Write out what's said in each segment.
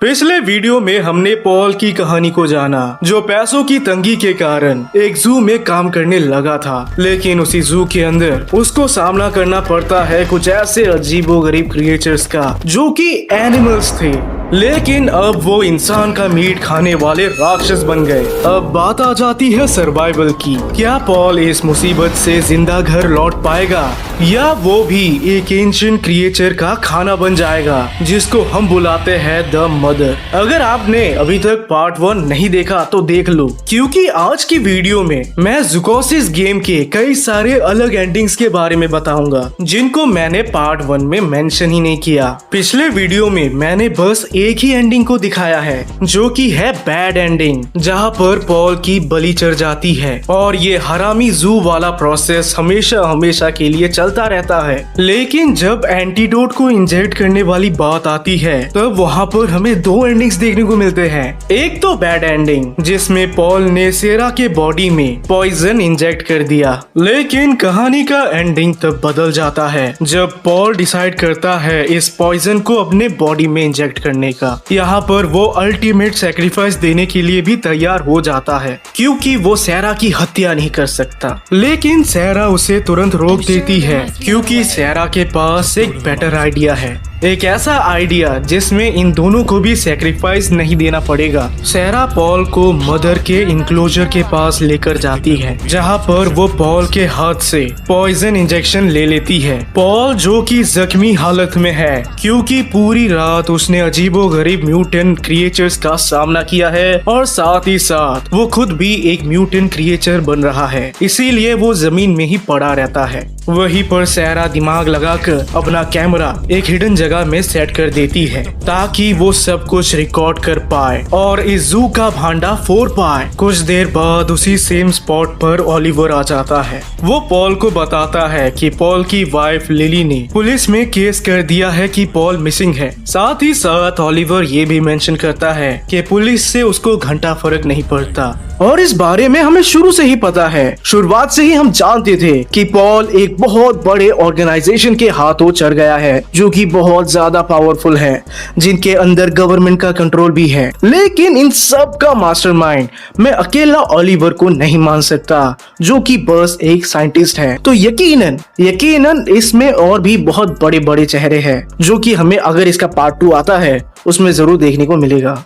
पिछले वीडियो में हमने पॉल की कहानी को जाना, जो पैसों की तंगी के कारण एक जू में काम करने लगा था, लेकिन उसी जू के अंदर उसको सामना करना पड़ता है कुछ ऐसे अजीबोगरीब क्रिएचर्स का जो कि एनिमल्स थे, लेकिन अब वो इंसान का मीट खाने वाले राक्षस बन गए। अब बात आ जाती है सर्वाइवल की। क्या पॉल इस मुसीबत से जिंदा घर लौट पाएगा या वो भी एक एंशिएंट क्रिएचर का खाना बन जाएगा जिसको हम बुलाते हैं द मदर। अगर आपने अभी तक पार्ट 1 नहीं देखा तो देख लो, क्योंकि आज की वीडियो में मैं ज़ूकोसिस गेम के कई सारे अलग एंडिंग्स के बारे में बताऊंगा जिनको मैंने पार्ट 1 में मेंशन ही नहीं किया। पिछले वीडियो में मैंने बस एक ही एंडिंग को दिखाया है जो कि है बैड एंडिंग, जहां पर पॉल की बलि चढ़ जाती है और ये हरामी जू वाला प्रोसेस हमेशा हमेशा के लिए चलता रहता है। लेकिन जब एंटीडोट को इंजेक्ट करने वाली बात आती है तब वहाँ पर हमें 2 एंडिंग्स देखने को मिलते हैं। एक तो बैड एंडिंग जिसमें पॉल ने सेरा के बॉडी में पॉइजन इंजेक्ट कर दिया, लेकिन कहानी का एंडिंग तब बदल जाता है जब पॉल डिसाइड करता है इस पॉइजन को अपने बॉडी में इंजेक्ट करने का। यहाँ पर वो अल्टीमेट सैक्रिफाइस देने के लिए भी तैयार हो जाता है क्योंकि वो सेरा की हत्या नहीं कर सकता, लेकिन सेरा उसे तुरंत रोक देती है क्योंकि सेरा के पास एक बेटर आइडिया है, एक ऐसा आइडिया जिसमें इन दोनों को भी सैक्रिफाइस नहीं देना पड़ेगा। सेरा पॉल को मदर के इंक्लोजर के पास लेकर जाती है जहां पर वो पॉल के हाथ से पॉइजन इंजेक्शन ले लेती है। पॉल जो कि जख्मी हालत में है क्योंकि पूरी रात उसने अजीबोगरीब म्यूटेंट क्रिएचर्स का सामना किया है और साथ ही साथ वो खुद भी एक म्यूटेंट क्रिएचर बन रहा है, इसीलिए वो जमीन में ही पड़ा रहता है। वहीं पर सेरा दिमाग लगाकर अपना कैमरा एक हिडन जगह में सेट कर देती है ताकि वो सब कुछ रिकॉर्ड कर पाए और इस जू का भांडा फोड़ पाए। कुछ देर बाद उसी सेम स्पॉट पर ओलिवर आ जाता है। वो पॉल को बताता है कि पॉल की वाइफ लिली ने पुलिस में केस कर दिया है कि पॉल मिसिंग है। साथ ही साथ ओलिवर ये भी मेंशन करता है कि पुलिस से उसको घंटा फर्क नहीं पड़ता और इस बारे में हमें शुरू से ही पता है। शुरुआत से ही हम जानते थे कि पॉल एक बहुत बड़े ऑर्गेनाइजेशन के हाथों चढ़ गया है जो कि बहुत ज्यादा पावरफुल है, जिनके अंदर गवर्नमेंट का कंट्रोल भी है। लेकिन इन सब का मास्टरमाइंड मैं अकेला ओलिवर को नहीं मान सकता जो कि बस एक साइंटिस्ट है। तो यकीनन इसमें और भी बहुत बड़े बड़े चेहरे हैं जो कि हमें अगर इसका पार्ट 2 आता है उसमें जरूर देखने को मिलेगा।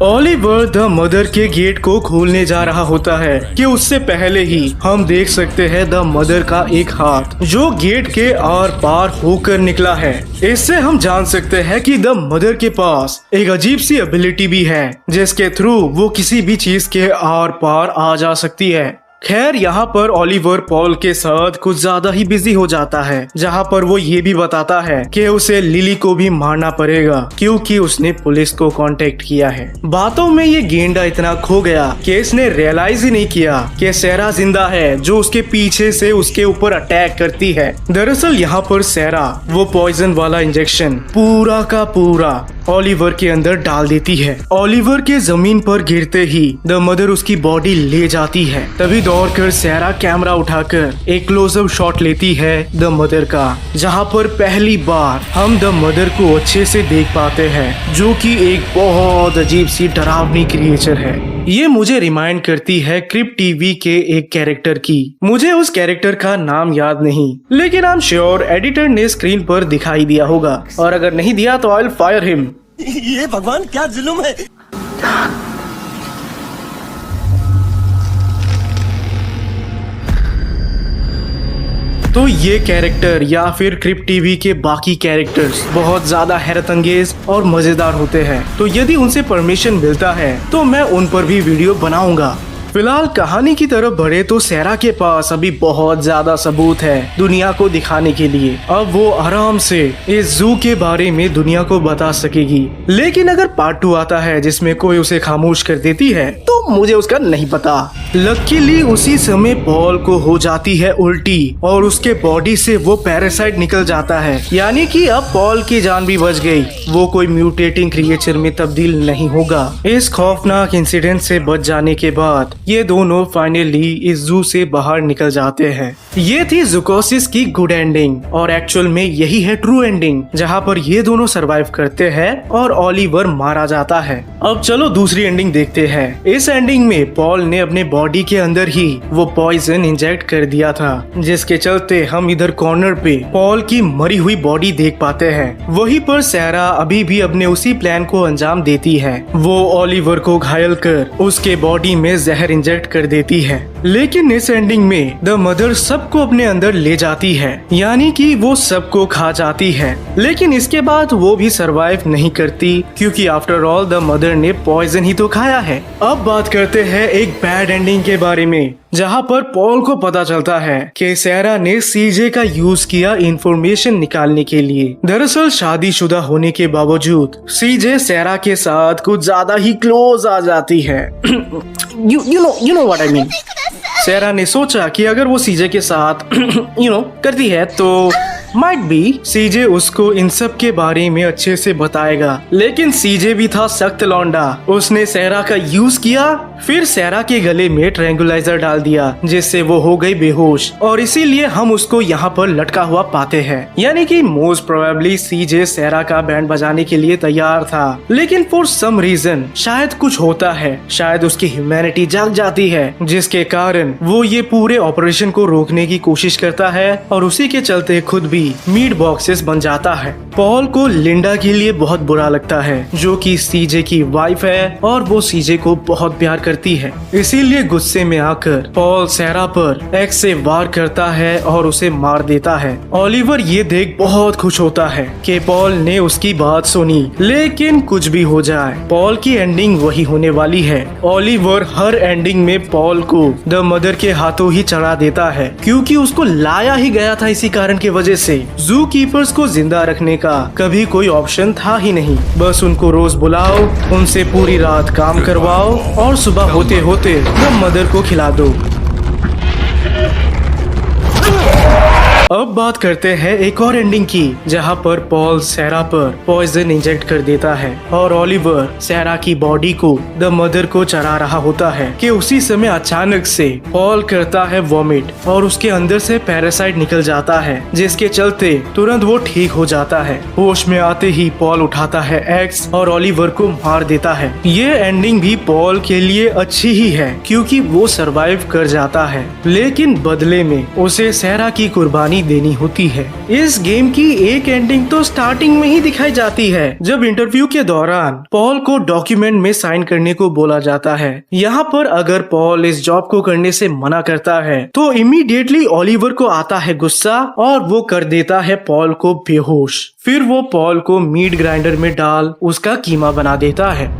ओलिवर द मदर के गेट को खोलने जा रहा होता है कि उससे पहले ही हम देख सकते हैं द मदर का एक हाथ जो गेट के आर पार होकर निकला है। इससे हम जान सकते हैं कि द मदर के पास एक अजीब सी एबिलिटी भी है जिसके थ्रू वो किसी भी चीज के आर पार आ जा सकती है। खैर, यहाँ पर ओलिवर पॉल के साथ कुछ ज्यादा ही बिजी हो जाता है, जहाँ पर वो ये भी बताता है कि उसे लिली को भी मारना पड़ेगा क्योंकि उसने पुलिस को कांटेक्ट किया है। बातों में ये गेंडा इतना खो गया कि इसने रियलाइज ही नहीं किया कि सेरा जिंदा है जो उसके पीछे से उसके ऊपर अटैक करती है। दरअसल यहाँ पर सेरा वो पॉइजन वाला इंजेक्शन पूरा का पूरा ओलिवर के अंदर डाल देती है। ओलिवर के जमीन पर गिरते ही द मदर उसकी बॉडी ले जाती है। तभी दौड़कर सेरा कैमरा उठाकर एक क्लोजअप शॉट लेती है द मदर का, जहां पर पहली बार हम द मदर को अच्छे से देख पाते हैं जो कि एक बहुत अजीब सी डरावनी क्रिएचर है। ये मुझे रिमाइंड करती है क्रिप्ट टीवी के एक कैरेक्टर की। मुझे उस कैरेक्टर का नाम याद नहीं, लेकिन आई एम श्योर एडिटर ने स्क्रीन पर दिखाई दिया होगा और अगर नहीं दिया तो आई विल फायर हिम। ये भगवान क्या जुल्म है। तो ये कैरेक्टर या फिर क्रिप्ट टीवी के बाकी कैरेक्टर्स बहुत ज्यादा हैरत अंगेज और मजेदार होते हैं, तो यदि उनसे परमिशन मिलता है तो मैं उन पर भी वीडियो बनाऊंगा। फिलहाल कहानी की तरफ बढ़े तो सेरा के पास अभी बहुत ज्यादा सबूत है दुनिया को दिखाने के लिए। अब वो आराम से इस जू के बारे में दुनिया को बता सकेगी, लेकिन अगर पार्ट 2 आता है जिसमें कोई उसे खामोश कर देती है तो मुझे उसका नहीं पता। लकीली उसी समय पॉल को हो जाती है उल्टी और उसके बॉडी से वो पैरासाइट निकल जाता है, यानी कि अब पॉल की जान भी बच गई। वो कोई म्यूटेटिंग क्रिएचर में तब्दील नहीं होगा। इस खौफनाक इंसिडेंट से बच जाने के बाद ये दोनों फाइनली इस जू से बाहर निकल जाते हैं। ये थी ज़ूकोसिस की गुड एंडिंग और एक्चुअल में यही है ट्रू एंडिंग, जहाँ पर ये दोनों सरवाइव करते हैं और ओलिवर मारा जाता है। अब चलो दूसरी एंडिंग देखते हैं। इस एंडिंग में पॉल ने अपने बॉडी के अंदर ही वो पॉइजन इंजेक्ट कर दिया था, जिसके चलते हम इधर कॉर्नर पे पॉल की मरी हुई बॉडी देख पाते हैं। वहीं पर सैरा अभी भी अपने उसी प्लान को अंजाम देती है। वो ओलिवर को घायल कर उसके बॉडी में जहर इंजेक्ट कर देती है। लेकिन इस एंडिंग में द मदर सबको अपने अंदर ले जाती है, यानी कि वो सबको खा जाती है। लेकिन इसके बाद वो भी सरवाइव नहीं करती, क्योंकि आफ्टर ऑल द मदर ने पॉइजन ही तो खाया है। अब बात करते हैं एक बैड एंडिंग के बारे में, जहाँ पर पॉल को पता चलता है कि सैरा ने सीजे का यूज किया इंफॉर्मेशन निकालने के लिए। दरअसल शादीशुदा होने के बावजूद सीजे सैरा के साथ कुछ ज्यादा ही क्लोज आ जाती है। you know what I mean। सैरा ने सोचा कि अगर वो सीजे के साथ करती है तो माइट बी सीजे उसको इन सब के बारे में अच्छे से बताएगा। लेकिन सीजे भी था सख्त लौंडा, उसने सैरा का यूज किया, फिर सैरा के गले में ट्रैंकुलाइजर डाल दिया, जिससे वो हो गई बेहोश और इसीलिए हम उसको यहाँ पर लटका हुआ पाते हैं। यानी कि मोस्ट प्रोबेबली सीजे सैरा का बैंड बजाने के लिए तैयार था, लेकिन फॉर सम रीजन शायद कुछ होता है, शायद उसकी ह्यूमैनिटी जाग जाती है, जिसके कारण वो ये पूरे ऑपरेशन को रोकने की कोशिश करता है और उसी के चलते खुद भी मीट बॉक्सेस बन जाता है। पॉल को लिंडा के लिए बहुत बुरा लगता है, जो कि सीजे की वाइफ है और वो सीजे को बहुत प्यार करती है। इसीलिए गुस्से में आकर पॉल सैरा पर एक्स से वार करता है और उसे मार देता है। ओलिवर ये देख बहुत खुश होता है कि पॉल ने उसकी बात सुनी। लेकिन कुछ भी हो जाए, पॉल की एंडिंग वही होने वाली है। ओलिवर हर एंडिंग में पॉल को द मदर के हाथों ही चढ़ा देता है, क्योंकि उसको लाया ही गया था इसी कारण की वजह से। जू कीपर्स को जिंदा रखने का कभी कोई ऑप्शन था ही नहीं, बस उनको रोज बुलाओ, उनसे पूरी रात काम करवाओ और सुबह होते होते वो मदर को खिला दो। अब बात करते हैं एक और एंडिंग की, जहाँ पर पॉल सैरा पर पॉइजन इंजेक्ट कर देता है और ओलिवर सैरा की बॉडी को द मदर को चढ़ा रहा होता है कि उसी समय अचानक से पॉल करता है वॉमिट और उसके अंदर से पैरासाइट निकल जाता है, जिसके चलते तुरंत वो ठीक हो जाता है। होश में आते ही पॉल उठाता है एक्स और ओलिवर को मार देता है। ये एंडिंग भी पॉल के लिए अच्छी ही है, क्योंकि वो सरवाइव कर जाता है, लेकिन बदले में उसे सैरा की कुर्बानी देनी होती है। इस गेम की एक एंडिंग तो स्टार्टिंग में ही दिखाई जाती है, जब इंटरव्यू के दौरान पॉल को डॉक्यूमेंट में साइन करने को बोला जाता है। यहाँ पर अगर पॉल इस जॉब को करने से मना करता है तो इमीडिएटली ओलिवर को आता है गुस्सा और वो कर देता है पॉल को बेहोश। फिर वो पॉल को मीट ग्राइंडर में डाल उसका कीमा बना देता है।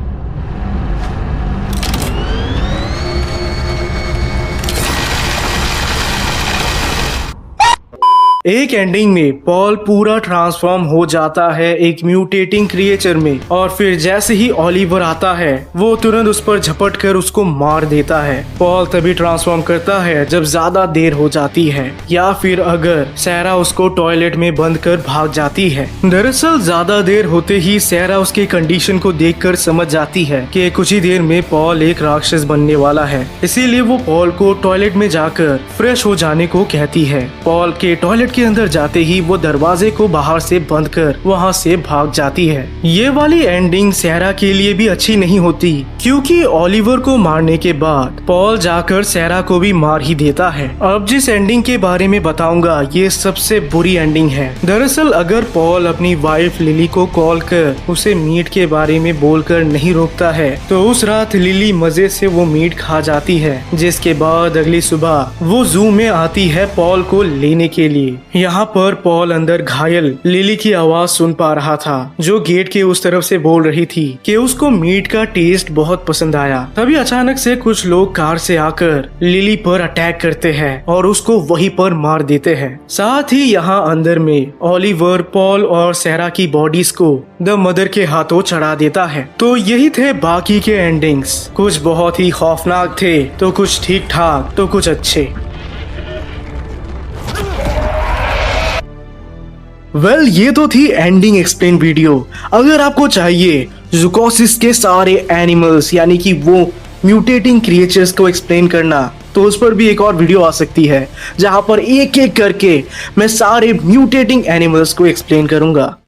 एक एंडिंग में पॉल पूरा ट्रांसफॉर्म हो जाता है एक म्यूटेटिंग क्रिएचर में और फिर जैसे ही ओलिवर आता है वो तुरंत उस पर झपट कर उसको मार देता है। पॉल तभी ट्रांसफॉर्म करता है जब ज्यादा देर हो जाती है या फिर अगर सैरा उसको टॉयलेट में बंद कर भाग जाती है। दरअसल ज्यादा देर होते ही सैरा उसके कंडीशन को देखकर समझ जाती है कि कुछ ही देर में पॉल एक राक्षस बनने वाला है, इसीलिए वो पॉल को टॉयलेट में जाकर फ्रेश हो जाने को कहती है। पॉल के टॉयलेट के अंदर जाते ही वो दरवाजे को बाहर से बंद कर वहाँ से भाग जाती है। ये वाली एंडिंग सैरा के लिए भी अच्छी नहीं होती, क्योंकि ओलिवर को मारने के बाद पॉल जाकर सैरा को भी मार ही देता है। अब जिस एंडिंग के बारे में बताऊंगा ये सबसे बुरी एंडिंग है। दरअसल अगर पॉल अपनी वाइफ लिली को कॉल कर उसे मीट के बारे में बोलकर नहीं रोकता है तो उस रात लिली मजे से वो मीट खा जाती है, जिसके बाद अगली सुबह वो जू में आती है पॉल को लेने के लिए। यहाँ पर पॉल अंदर घायल लिली की आवाज सुन पा रहा था, जो गेट के उस तरफ से बोल रही थी कि उसको मीट का टेस्ट बहुत पसंद आया। तभी अचानक से कुछ लोग कार से आकर लिली पर अटैक करते हैं और उसको वहीं पर मार देते हैं। साथ ही यहाँ अंदर में ओलिवर पॉल और सैरा की बॉडीज को द मदर के हाथों चढ़ा देता है। तो यही थे बाकी के एंडिंग्स। कुछ बहुत ही खौफनाक थे तो कुछ ठीक ठाक तो कुछ अच्छे। ये तो थी एंडिंग एक्सप्लेन वीडियो। अगर आपको चाहिए ज़ूकोसिस के सारे एनिमल्स यानी कि वो म्यूटेटिंग क्रिएचर्स को एक्सप्लेन करना तो उस पर भी एक और वीडियो आ सकती है जहां पर एक एक करके मैं सारे म्यूटेटिंग एनिमल्स को एक्सप्लेन करूंगा।